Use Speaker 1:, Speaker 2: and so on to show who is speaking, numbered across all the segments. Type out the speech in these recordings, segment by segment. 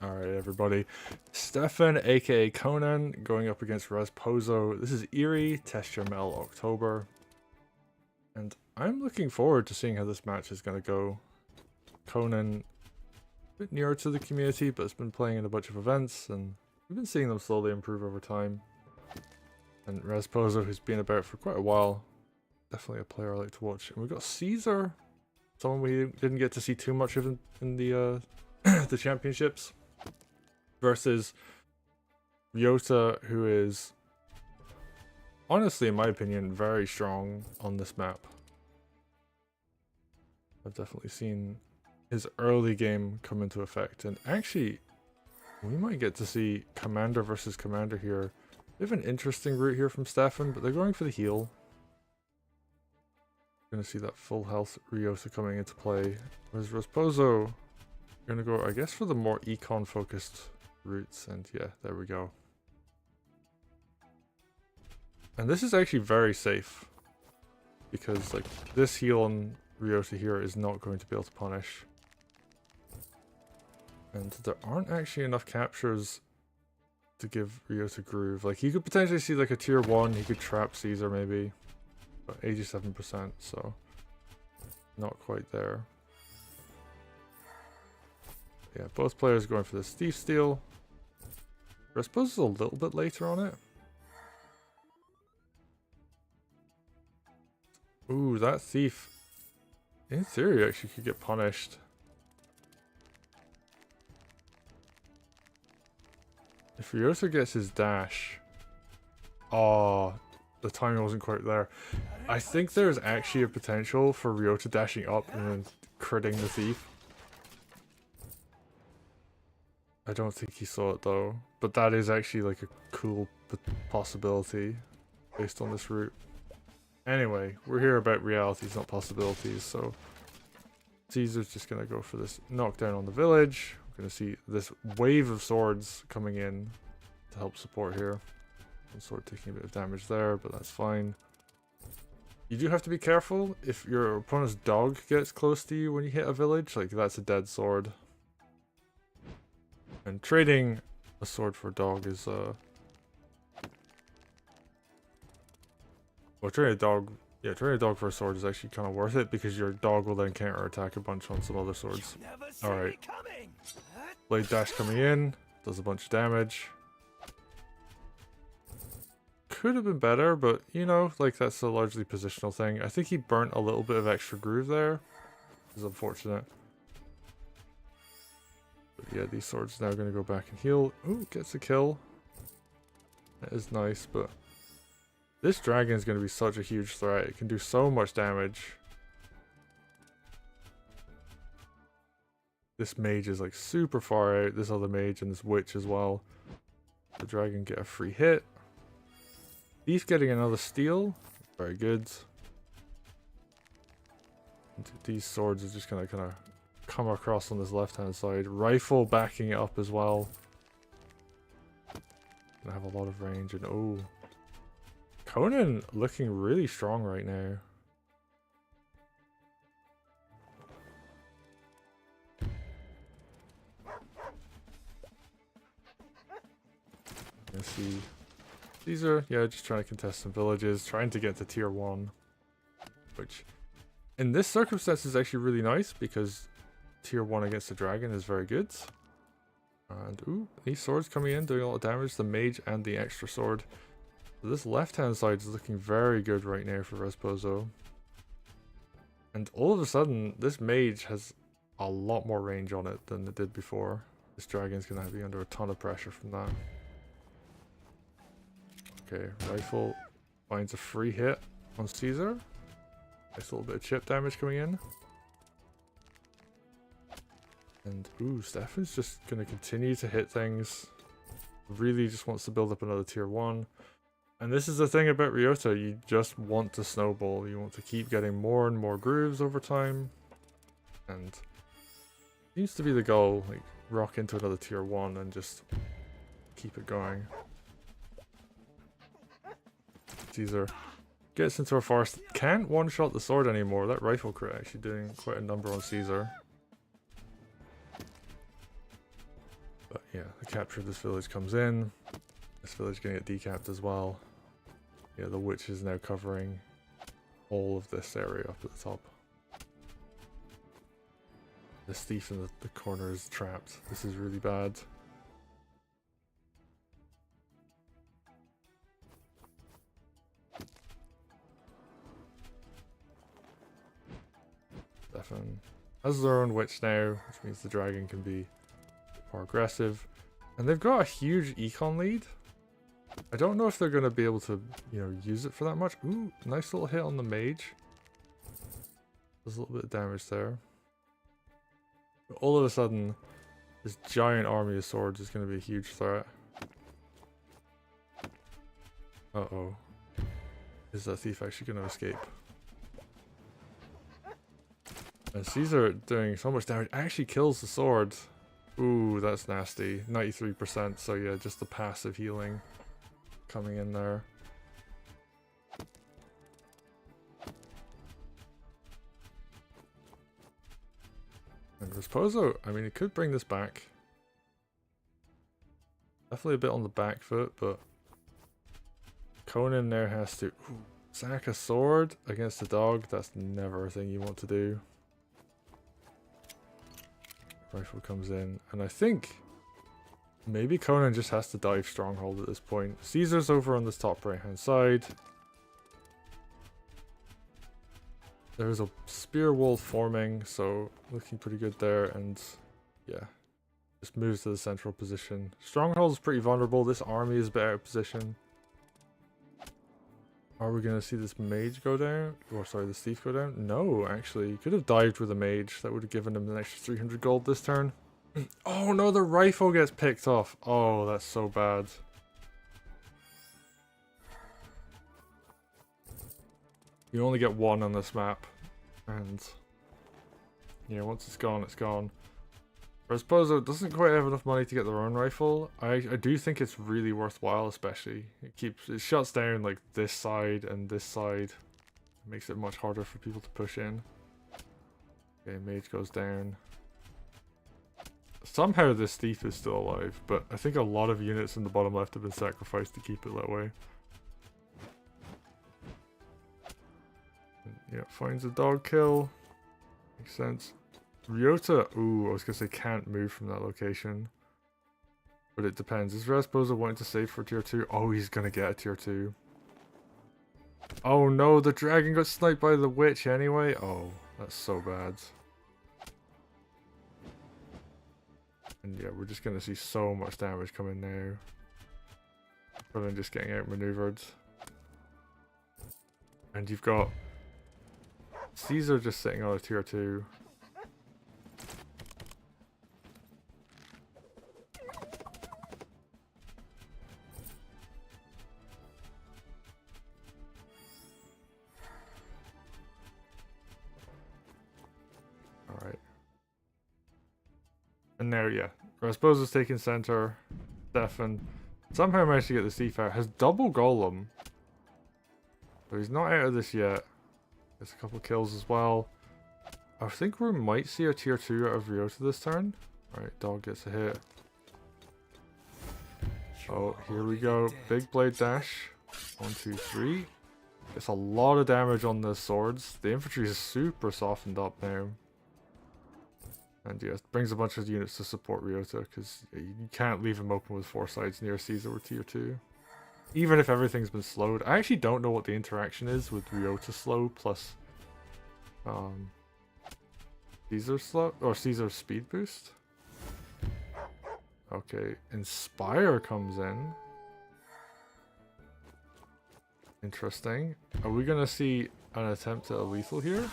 Speaker 1: Alright, everybody. Stefan, aka Conen, going up against Rasposo. This is Eerie, TYM October. And I'm looking forward to seeing how this match is going to go. Conen, a bit nearer to the community, but has been playing in a bunch of events, and we've been seeing them slowly improve over time. And Rasposo, who's been about for quite a while, definitely a player I like to watch. And we've got Caesar, someone we didn't get to see too much of in the the championships, versus Ryota, who is honestly, in my opinion, very strong on this map. I've definitely seen his early game come into effect, and actually we might get to see Commander versus Commander here. They have an interesting route here from Stefan, but they're going for the heal. We're going to see that full health Ryota coming into play, whereas Rasposo going to go, I guess, for the more econ focused routes, and yeah, there we go. And this is actually very safe, because like this heal on Ryota here is not going to be able to punish. And there aren't actually enough captures to give Ryota groove. Like he could potentially see like a tier 1, he could trap Caesar maybe, but 87%, so not quite there. Yeah, both players going for this thief steal. Rasposo's a little bit later on it. Ooh, that thief, in theory, actually could get punished. If Ryota gets his dash... Oh, the timing wasn't quite there. I think there's actually a potential for Ryota dashing up and then critting the thief. I don't think he saw it though, but that is actually like a cool possibility based on this route. Anyway, we're here about realities, not possibilities, so Caesar's just going to go for this knockdown on the village. We're going to see this wave of swords coming in to help support here. One sword taking a bit of damage there, but that's fine. You do have to be careful if your opponent's dog gets close to you when you hit a village, like that's a dead sword. And trading a sword for a dog is well, trading a dog for a sword is actually kind of worth it, because your dog will then counter attack a bunch on some other swords. Alright. Blade dash coming in, does a bunch of damage. Could have been better, but you know, like that's a largely positional thing. I think he burnt a little bit of extra groove there. This is unfortunate. But yeah, these swords now going to go back and heal. Ooh, gets a kill. That is nice, but this dragon is going to be such a huge threat. It can do so much damage. This mage is like super far out. This other mage and this witch as well. The dragon get a free hit. Thief getting another steal. Very good. And these swords are just going to kind of come across on this left hand side. Rifle backing it up as well. Gonna have a lot of range, and oh, Conen looking really strong right now. Let's see. These are, yeah, just trying to contest some villages, trying to get to tier 1, which in this circumstance is actually really nice, because tier 1 against the dragon is very good. And ooh, these swords coming in, doing a lot of damage, the mage and the extra sword. So this left hand side is looking very good right now for Rasposo. And all of a sudden, this mage has a lot more range on it than it did before. This dragon's going to be under a ton of pressure from that. Okay, rifle finds a free hit on Caesar. Nice little bit of chip damage coming in. And ooh, Stefan's just going to continue to hit things. Really just wants to build up another tier 1. And this is the thing about Ryota, you just want to snowball. You want to keep getting more and more grooves over time. And seems to be the goal, like rock into another tier 1 and just keep it going. Caesar gets into a forest, can't one-shot the sword anymore. That rifle crit actually doing quite a number on Caesar. But yeah, the capture of this village comes in. This village gonna get decapped as well. Yeah, the witch is now covering all of this area up at the top. This thief in the corner is trapped. This is really bad. Stefan has their own witch now, which means the dragon can be more aggressive. And they've got a huge econ lead. I don't know if they're going to be able to, you know, use it for that much. Ooh, nice little hit on the mage. There's a little bit of damage there. But all of a sudden, this giant army of swords is going to be a huge threat. Uh-oh. Is that thief actually going to escape? And Caesar doing so much damage actually kills the sword. Ooh, that's nasty. 93%, so yeah, just the passive healing coming in there. And Rasposo, I mean, it could bring this back. Definitely a bit on the back foot, but Conen there has to sack a sword against a dog. That's never a thing you want to do. Rifle comes in, and I think maybe Conen just has to dive stronghold at this point. Caesar's over on this top right hand side. There's a spear wall forming, so looking pretty good there, and yeah, just moves to the central position. Stronghold is pretty vulnerable. This army is a bit out of position. Are we going to see this mage go down? Or sorry, this thief go down? No, actually. He could have dived with a mage. That would have given him an extra 300 gold this turn. Oh no, the rifle gets picked off. Oh, that's so bad. You only get one on this map. And yeah, once it's gone, it's gone. Rasposo doesn't quite have enough money to get their own rifle. I do think it's really worthwhile, especially. It shuts down like this side and this side. It makes it much harder for people to push in. Okay, mage goes down. Somehow this thief is still alive, but I think a lot of units in the bottom left have been sacrificed to keep it that way. Yeah, finds a dog kill. Makes sense. Ryota, ooh, I was gonna say can't move from that location. But it depends. Is Rasposo wanting to save for tier 2? Oh, he's gonna get a tier 2. Oh no, the dragon got sniped by the witch anyway. Oh, that's so bad. And yeah, we're just gonna see so much damage coming now. Rather than just getting outmaneuvered. And you've got Caesar just sitting on a tier 2. Alright. And now, yeah. Rasposo's taking center. Stefan somehow managed to get the thief out. Has double golem. So he's not out of this yet. Gets a couple kills as well. I think we might see a tier 2 out of Ryota this turn. Alright, dog gets a hit. Oh, here we go. Big blade dash. 1, 2, 3. Gets a lot of damage on the swords. The infantry is super softened up now. And yeah, it brings a bunch of units to support Ryota, because you can't leave him open with 4 sides near Caesar with tier 2. Even if everything's been slowed. I actually don't know what the interaction is with Ryota slow plus Caesar slow, or Caesar's speed boost. Okay, Inspire comes in. Interesting. Are we gonna see an attempt at a lethal here?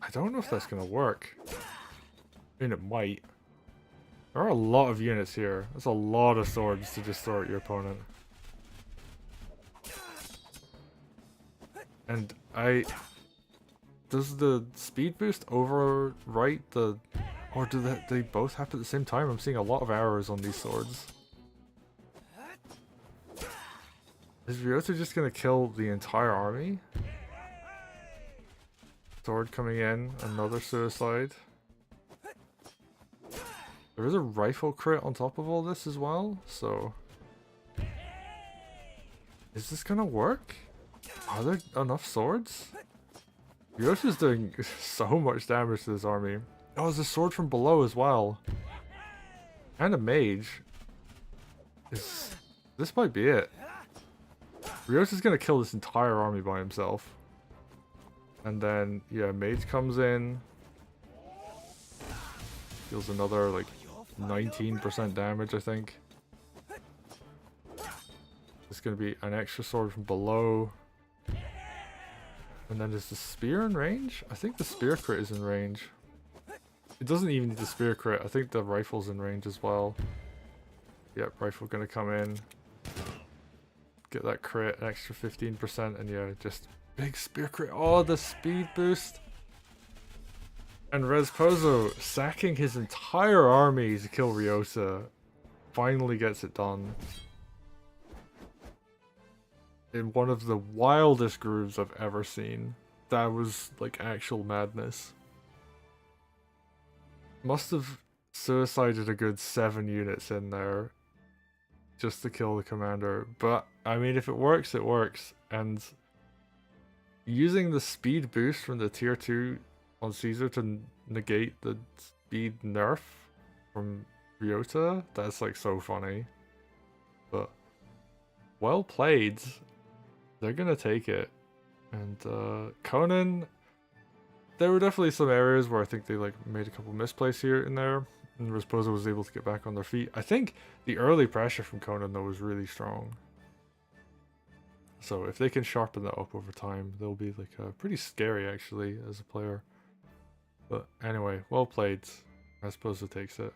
Speaker 1: I don't know if that's gonna work. I mean, it might. There are a lot of units here. That's a lot of swords to just throw at your opponent. And does the speed boost overwrite the... Or do they both happen at the same time? I'm seeing a lot of arrows on these swords. Is Ryota just gonna kill the entire army? Sword coming in, another suicide. There is a rifle crit on top of all this as well, so... Is this gonna work? Are there enough swords? Ryota's doing so much damage to this army. Oh, there's a sword from below as well. And a mage. This might be it. Ryota's gonna kill this entire army by himself. And then, yeah, mage comes in. Deals another, like, 19% damage, I think. There's gonna be an extra sword from below. And then is the spear in range? I think the spear crit is in range. It doesn't even need the spear crit. I think the rifle's in range as well. Yep, rifle gonna come in. Get that crit, an extra 15%, and yeah, just big spear crit. Oh, the speed boost. And Rasposo, sacking his entire army to kill Ryota, finally gets it done. In one of the wildest grooves I've ever seen. That was like actual madness. Must have suicided a good 7 units in there just to kill the commander. But I mean, if it works, it works. And using the speed boost from the tier 2 on Caesar to negate the speed nerf from Ryota, that's like so funny. But well played. They're gonna take it. And Conen, there were definitely some areas where I think they like made a couple misplays here and there, and Rasposo was able to get back on their feet. I think the early pressure from Conen though was really strong. So if they can sharpen that up over time, they'll be like pretty scary actually as a player. But anyway, well played. Rasposo takes it.